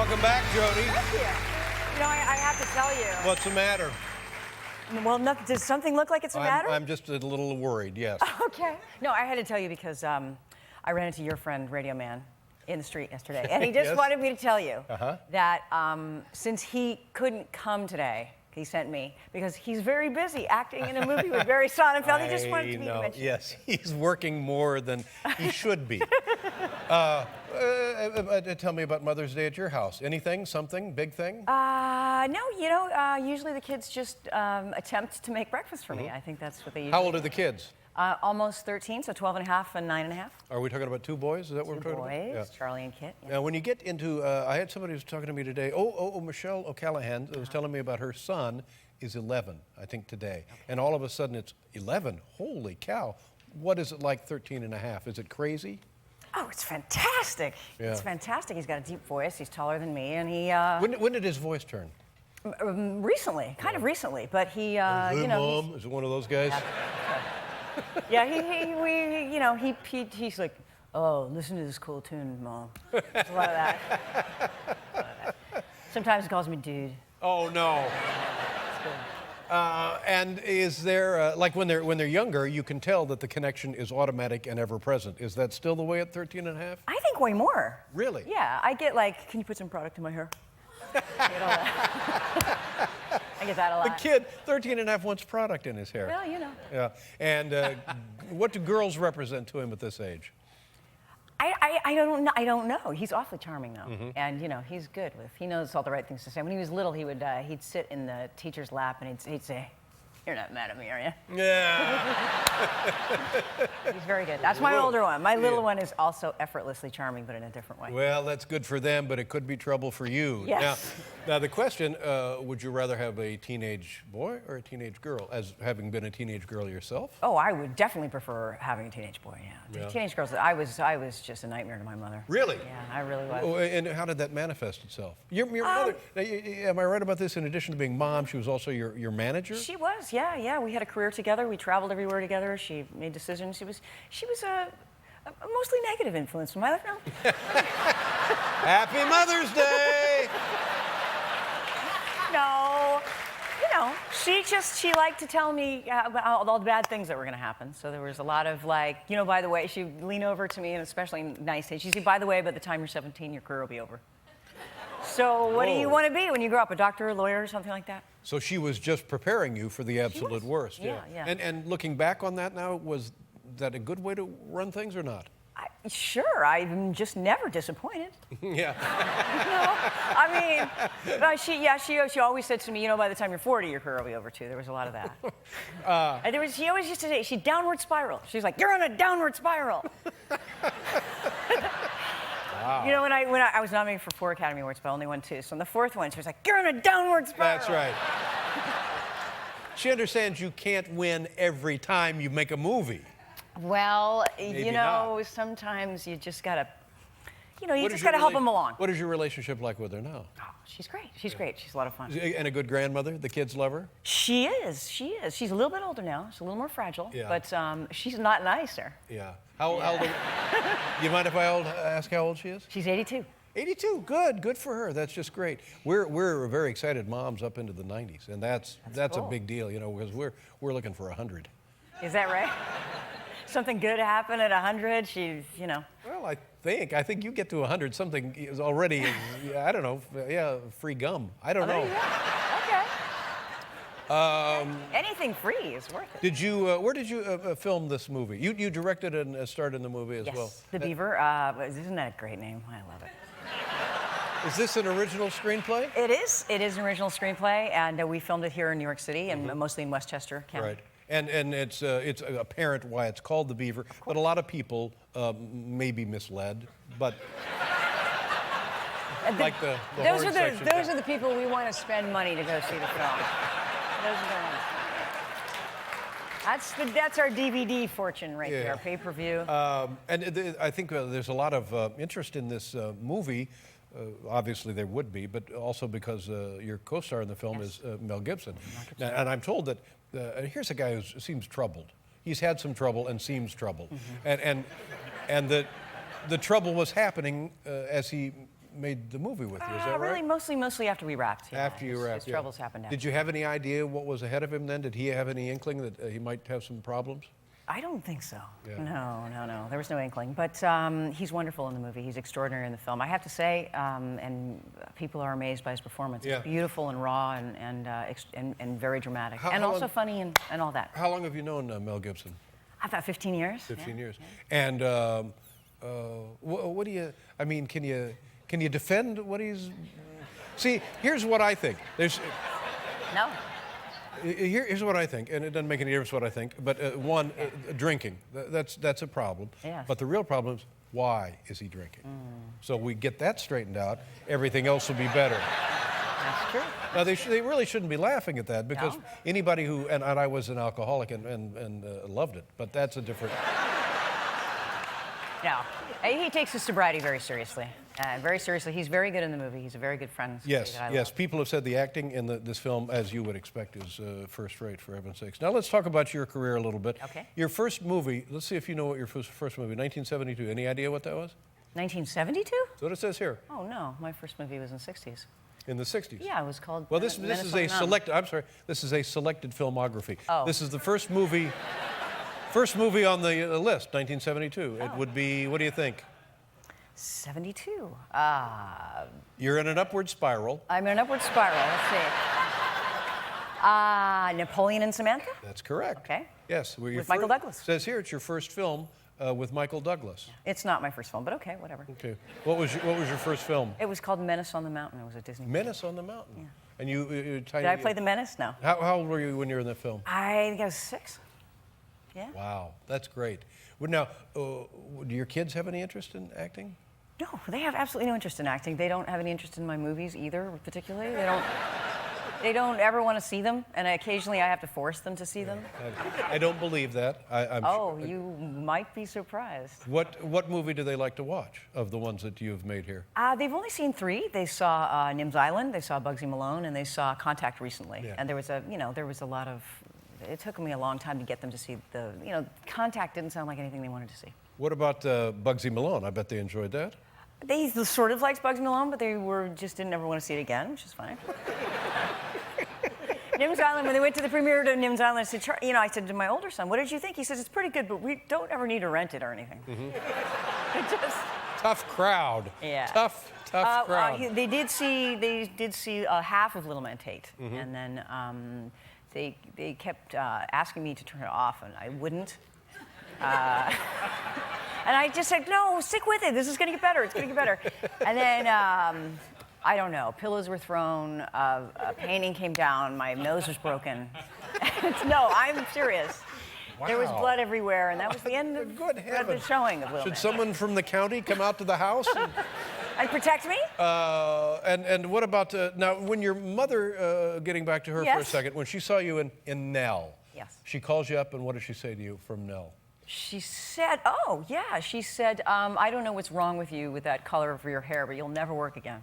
Welcome back, Jodie. Thank you. You know, I have to tell you. What's the matter? Well, does something look like it's the matter? I'm just a little worried, yes. Okay. No, I had to tell you because I ran into your friend, Radio Man, in the street yesterday. And he just Yes? wanted me to tell you that since he couldn't come today, he sent me, because he's very busy acting in a movie with Barry Sonnenfeld. He just wanted me to mention. Yes, he's working more than he should be. Tell me about Mother's Day at your house. Anything, something, big thing? No, you know, usually the kids just attempt to make breakfast for me. I think that's what they usually How old are the kids? Almost 13, so 12 and a half and 9 and a half. Are we talking about two boys? Is that what we're talking Boys, about? Charlie and Kit. Yeah. Now, when you get into, I had somebody who was talking to me today. Michelle O'Callahan was telling me about her son is 11, I think, today. Okay. And all of a sudden it's 11. Holy cow. What is it like 13 and a half? Is it crazy? Oh, it's fantastic. Yeah. It's fantastic. He's got a deep voice. He's taller than me, and he... When did his voice turn? Recently, kind of recently, but he, you know... Mom, is it one of those guys? Yeah, he's like, oh, listen to this cool tune, Mom. There's a lot of that. Sometimes he calls me dude. Oh, no. And is there, like when they're younger, you can tell that the connection is automatic and ever present. Is that still the way at 13 and a half? I think way more. Really? Yeah, I get like, can you put some product in my hair? I get all that. I get that a lot. The kid, 13 and a half, wants product in his hair. Well, you know. Yeah. And what do girls represent to him at this age? I don't know. He's awfully charming, though. And, you know, he's good with, he knows all the right things to say. When he was little, he'd sit in the teacher's lap and he'd say, you're not mad at me, are you? Yeah. He's very good. That's my older one. My little one is also effortlessly charming, but in a different way. Well, that's good for them, but it could be trouble for you. Yes. Now the question, would you rather have a teenage boy or a teenage girl, as having been a teenage girl yourself? Oh, I would definitely prefer having a teenage boy, yeah. Teenage girls, I was just a nightmare to my mother. Really? Yeah, I really was. Oh, and how did that manifest itself? Your mother, am I right about this? In addition to being mom, she was also your manager? She was, yeah. We had a career together. We traveled everywhere together. She made decisions. She was a mostly negative influence in my life now. Happy Mother's Day! No, you know, she liked to tell me about all the bad things that were going to happen. So there was a lot of like, you know, by the way, she'd lean over to me, and especially nice, she'd say, by the way, by the time you're 17, your career will be over. So what do you want to be when you grow up? A doctor, a lawyer, or something like that? So she was just preparing you for the absolute worst. Yeah. And looking back on that now, was that a good way to run things or not? Sure, I'm just never disappointed. Yeah. You know? I mean, she always said to me, you know, by the time you're 40, your career will be over too. There was a lot of that. And she always used to say, she downward spiral. She's like, you're on a downward spiral. Wow. You know, when I was nominated for 4 Academy Awards, but I only won 2. So on the 4th one, she was like, you're on a downward spiral. That's right. She understands you can't win every time you make a movie. Well, Maybe you know, not. Sometimes you just gotta, you know, you just gotta help them along. What is your relationship like with her now? Oh, she's great. She's great. She's a lot of fun. And a good grandmother? The kids love her? She is. She's a little bit older now. She's a little more fragile. Yeah. But she's not nicer. Yeah. How old? You mind if I ask how old she is? She's 82. 82. Good for her. That's just great. We're very excited moms up into the 90s, and that's cool. A big deal, you know, because we're looking for 100. Is that right? Something good happened at 100. She's, you know. Well, I think you get to 100, something is already, I don't know, free gum. I don't know. Okay. Anything free is worth it. Did you? Where did you film this movie? You directed and starred in the movie as well. Yes, The Beaver. Isn't that a great name? I love it. Is this an original screenplay? It is. It is an original screenplay, and we filmed it here in New York City, and mostly in Westchester County. Right. And it's apparent why it's called The Beaver, but a lot of people may be misled. But like the those are the people we want to spend money to go see the film. Those are the ones. That's our DVD fortune right there, pay-per-view. And I think there's a lot of interest in this movie. Obviously there would be, but also because your co-star in the film is Mel Gibson. Now, and I'm told that here's a guy who seems troubled. He's had some trouble and seems troubled. And the trouble was happening as he made the movie with you. Is that Really, right? mostly after we wrapped. Yeah. After you wrapped, His troubles happened after. Did you have any idea what was ahead of him then? Did he have any inkling that he might have some problems? I don't think so. Yeah. No. There was no inkling. But he's wonderful in the movie. He's extraordinary in the film. I have to say, and people are amazed by his performance. Yeah. It's beautiful and raw and very dramatic. How and also long- funny and all that. How long have you known Mel Gibson? About 15 years. 15 yeah. years. And what do you? I mean, can you defend what he's? See, here's what I think. No. Here's what I think, and it doesn't make any difference what I think. But one, drinking. That's a problem. Yes. But the real problem is why is he drinking? So we get that straightened out, everything else will be better. That's true. Now they really shouldn't be laughing at that because No. anybody who and I was an alcoholic and loved it, but that's a different. No. He takes his sobriety very seriously. Very seriously. He's very good in the movie. He's a very good friend. Yes, that I yes. love. People have said the acting in this film, as you would expect, is first rate, for heaven's sakes. Now let's talk about your career a little bit. Okay. Your first movie, let's see if you know what your first movie, 1972. Any idea what that was? 1972? That's what it says here, Oh, no. My first movie was in the 60s. in the 60s. Yeah, it was called Well, this is Minnesota a Mountain. selected, I'm sorry, this is a selected filmography. Oh. This is the first movie on the list, 1972. It would be, what do you think? 72. You're in an upward spiral. I'm in an upward spiral. Let's see. Napoleon and Samantha? That's correct. Okay. Yes. With Michael Douglas. Says here it's your first film with Michael Douglas. It's not my first film, but okay, whatever. Okay. What was your first film? It was called Menace on the Mountain. It was a Disney. Menace on the Mountain. Yeah. And you Did I play the Menace? No. How old were you when you were in that film? I think I was 6. Yeah. Wow, that's great. Well, now, do your kids have any interest in acting? No, they have absolutely no interest in acting. They don't have any interest in my movies either, particularly. They don't ever want to see them, and occasionally I have to force them to see them. I don't believe that. I'm Oh, you might be surprised. What movie do they like to watch of the ones that you've made here? They've only seen 3. They saw Nim's Island, they saw Bugsy Malone, and they saw Contact recently. Yeah. And there was a lot of. It took me a long time to get them to see Contact didn't sound like anything they wanted to see. What about Bugsy Malone? I bet they enjoyed that. They sort of liked Bugsy Malone, but they just didn't ever want to see it again, which is fine. Nim's Island, when they went to the premiere to Nim's Island, I said to my older son, "What did you think?" He says, "It's pretty good, but we don't ever need to rent it or anything." It just. Tough crowd. Yeah. Tough crowd. They did see half of Little Man Tate, and then they kept asking me to turn it off, and I wouldn't. And I just said, "No, stick with it. This is going to get better. It's going to get better." And then I don't know. Pillows were thrown. A painting came down. My nose was broken. No, I'm serious. Wow. There was blood everywhere, and that was the end of Good the heavens. showing of Little Should Man. someone from the county come out to the house? And protect me? And what about now? When your mother, getting back to her for a Yes. second, when she saw you in Nell, Yes. she calls you up, and what does she say to you from Nell? She said, I don't know what's wrong with you with that color of your hair, but you'll never work again.